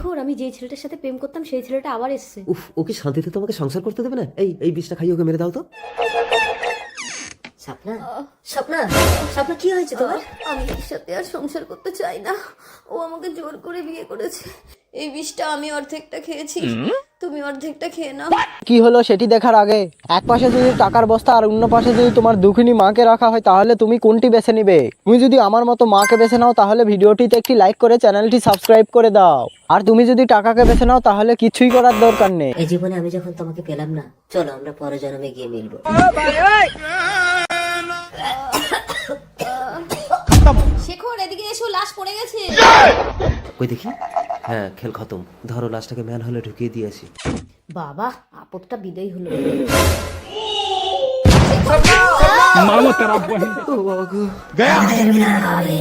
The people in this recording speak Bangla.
শেখর, আমি যে ছেলেটার সাথে প্রেম করতাম সেই ছেলেটা আবার এসেছে। উফ, ওকে শান্তিতে তোমাকে সংসার করতে দেবে না? এই বিষটা খাইয়ে ওকে মেরে দাও তো। স্বপ্না, স্বপ্না, স্বপ্না কি হয়েছে তোমার? আমি এর সাথে আর সংসার করতে চাই না। ও আমাকে জোর করে বিয়ে করেছে। এই বিষটা আমি অর্ধেকটা খেয়েছি, তুমি অর্ধেকটা খেয়ে নাও। কি হলো সেটি দেখার আগে এক পাশে যদি টাকার বস্তা আর অন্য পাশে যদি তোমার দুঃখিনী মাকে রাখা হয় তাহলে তুমি কোনটি বেছে নিবে? তুমি যদি আমার মতো মাকে বেছে নাও তাহলে ভিডিওটিতে একটি লাইক করে চ্যানেলটি সাবস্ক্রাইব করে দাও, আর তুমি যদি টাকাকে বেছে নাও তাহলে কিছুই করার দরকার নেই। এই জীবনে আমি যখন তোমাকে পেলাম না, চলো আমরা পরের জন্মে গিয়ে মিলবো। শেখর, এদিকে এসো, লাশ পড়ে গেছে। ওই দেখি। হ্যাঁ, খেল খতম। ধরো লাশটাকে ম্যান হলে ঢুকিয়ে দিয়ে আসি। বাবা, আপদটা বিদায় হলো। मारो तेरा बहन ও বাবা গো। আমাদের মিলন হবে।